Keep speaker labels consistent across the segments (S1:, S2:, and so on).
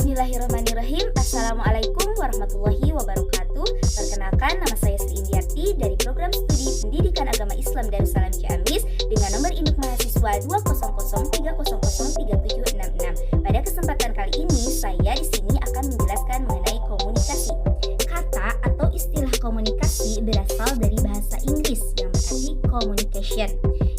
S1: Bismillahirrahmanirrahim. Assalamualaikum warahmatullahi wabarakatuh. Perkenalkan, nama saya Sri Indiarti dari Program Studi Pendidikan Agama Islam Darussalam Ciamis dengan nomor induk mahasiswa 200303766. Pada kesempatan kali ini, saya di sini akan menjelaskan mengenai komunikasi. Kata atau istilah komunikasi berasal dari bahasa Inggris yang berarti communication,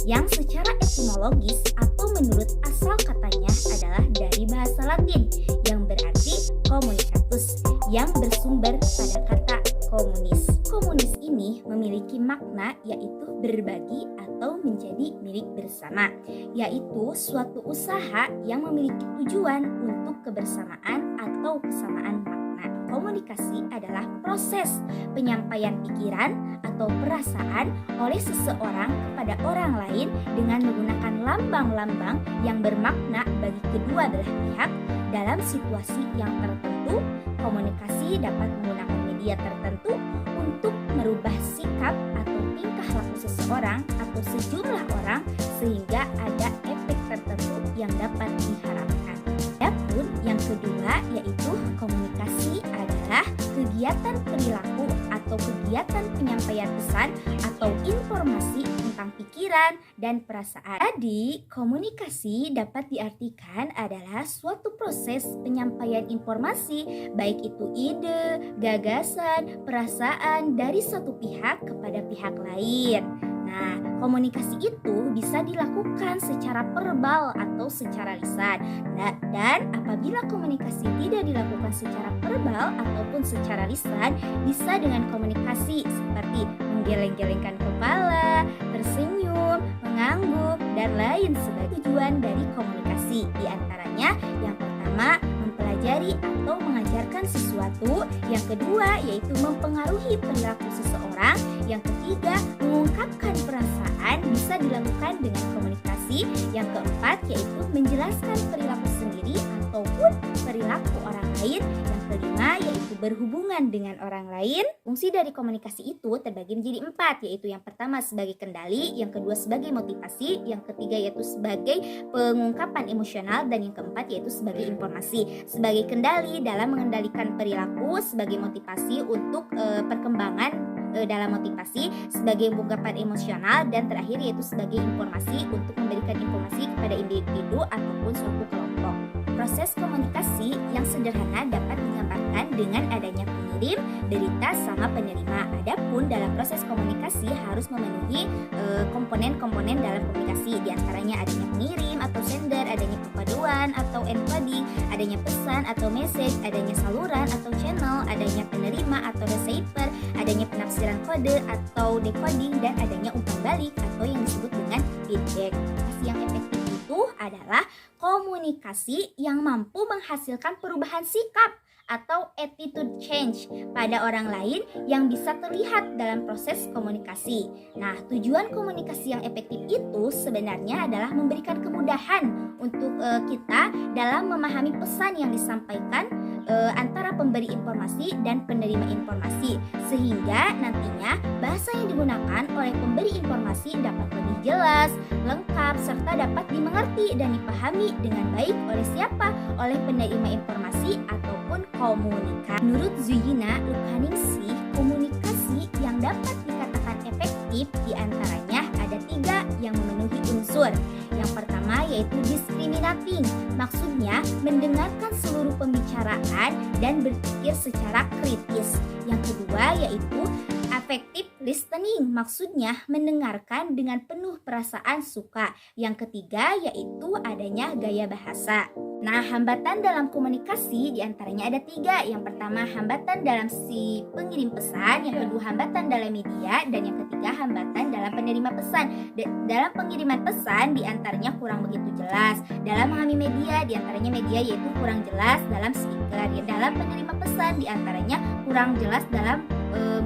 S1: yang secara etimologis atau menurut asal katanya adalah dari bahasa Latin yang berarti communicatus, yang bersumber pada kata komunis. Komunis ini memiliki makna yaitu berbagi atau menjadi milik bersama, yaitu suatu usaha yang memiliki tujuan untuk kebersamaan atau kesamaan makna. Komunikasi adalah proses penyampaian pikiran atau perasaan oleh seseorang kepada orang lain dengan menggunakan lambang-lambang yang bermakna bagi kedua belah pihak dalam situasi yang tertentu. Komunikasi dapat menggunakan media tertentu untuk merubah sikap atau tingkah laku seseorang atau sejumlah orang sehingga ada efek tertentu yang dapat diharapkan. Adapun yang kedua yaitu komunikasi adalah kegiatan perilaku atau kegiatan penyampaian pesan atau informasi tentang pikiran dan perasaan. Jadi, komunikasi dapat diartikan adalah suatu proses penyampaian informasi, baik itu ide, gagasan, perasaan dari satu pihak kepada pihak lain. Nah, komunikasi itu bisa dilakukan secara verbal atau secara lisan. Dan apabila komunikasi tidak dilakukan secara verbal ataupun secara lisan, bisa dengan komunikasi seperti menggeleng-gelengkan kepala, tersenyum, mengangguk, dan lain sebagainya. Tujuan dari komunikasi di antaranya yang pertama mempelajari atau mengajarkan sesuatu, yang kedua yaitu mempengaruhi perilaku seseorang, yang ketiga mengungkapkan perasaan bisa dilakukan dengan komunikasi, yang keempat yaitu menjelaskan perilaku sendiri ataupun perilaku orang lain, yang kelima yaitu berhubungan dengan orang lain. Fungsi dari komunikasi itu terbagi menjadi 4, yaitu yang pertama sebagai kendali, yang kedua sebagai motivasi, yang ketiga yaitu sebagai pengungkapan emosional, dan yang keempat yaitu sebagai informasi. Sebagai kendali dalam mengendalikan perilaku, sebagai motivasi untuk perkembangan dalam motivasi, sebagai ungkapan emosional, dan terakhir yaitu sebagai informasi untuk memberikan informasi kepada individu ataupun suatu kelompok. Proses komunikasi yang sederhana dapat digambarkan dengan adanya pengirim, berita, sama penerima. Adapun dalam proses komunikasi harus memenuhi komponen-komponen dalam komunikasi, diantaranya adanya pengirim atau sender, adanya perpaduan atau encoding, adanya pesan atau message, adanya saluran atau channel, adanya penerima atau receiver, adanya penafsiran kode atau decoding, dan adanya umpan balik atau yang disebut dengan feedback. Komunikasi yang efektif itu adalah komunikasi yang mampu menghasilkan perubahan sikap atau attitude change pada orang lain yang bisa terlihat dalam proses komunikasi. Nah, tujuan komunikasi yang efektif itu sebenarnya adalah memberikan kemudahan untuk kita dalam memahami pesan yang disampaikan antara pemberi informasi dan penerima informasi, sehingga nantinya bahasa yang digunakan oleh pemberi informasi dapat lebih jelas, lengkap, serta dapat dimengerti dan dipahami dengan baik oleh siapa? Oleh penerima informasi ataupun komunikasi. Menurut Zuyina Lukhaningsih, komunikasi yang dapat dikatakan efektif diantaranya ada 3 yang memenuhi unsur. Yang pertama yaitu discriminating, maksudnya mendengarkan seluruh pembicaraan dan berpikir secara kritis. Yang kedua yaitu affective listening, maksudnya mendengarkan dengan penuh perasaan suka. Yang ketiga yaitu adanya gaya bahasa. Nah, hambatan dalam komunikasi diantaranya ada 3. Yang pertama hambatan dalam si pengirim pesan, yang kedua hambatan dalam media, dan yang ketiga hambatan dalam penerima pesan. Dalam pengiriman pesan diantaranya kurang begitu jelas. Dalam memahami media diantaranya media yaitu kurang jelas dalam speaker. Dalam penerima pesan diantaranya kurang jelas dalam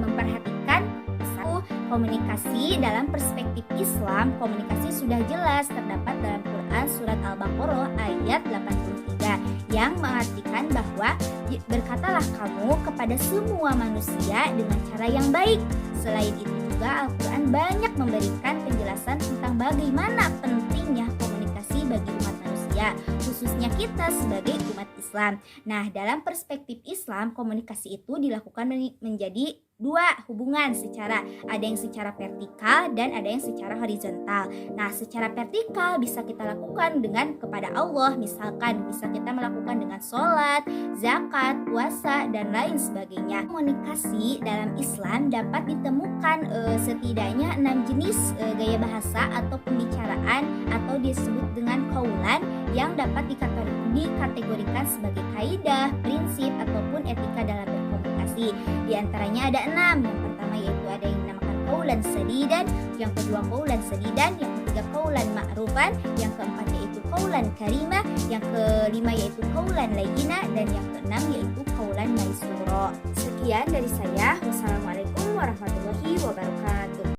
S1: memperhatikan pesan. Komunikasi dalam perspektif Islam, komunikasi sudah jelas terdapat dalam Quran surat Al-Baqarah ayat 83 yang mengartikan bahwa berkatalah kamu kepada semua manusia dengan cara yang baik. Selain itu juga Al-Quran banyak memberikan penjelasan tentang bagaimana pentingnya komunikasi bagi umat manusia manusia, khususnya kita sebagai umat Islam. Nah, dalam perspektif Islam, komunikasi itu dilakukan menjadi dua hubungan ada yang secara vertikal dan ada yang secara horizontal. Nah, secara vertikal bisa kita lakukan dengan kepada Allah, misalkan bisa kita melakukan dengan sholat, zakat, puasa, dan lain sebagainya. Komunikasi dalam Islam dapat ditemukan setidaknya 6 jenis gaya bahasa atau pembicaraan atau disebut dengan qaulan yang dapat dikategorikan sebagai kaidah, prinsip, ataupun etika dalam berkomunikasi. Di antaranya ada 6. Yang pertama yaitu ada yang dinamakan qaulan sadidan, yang kedua qaulan sadidan, yang ketiga qaulan ma'rufan, yang keempat yaitu qaulan karimah, yang kelima yaitu qaulan layyina, dan yang keenam yaitu qaulan maisura. Sekian dari saya. Wassalamualaikum warahmatullahi wabarakatuh.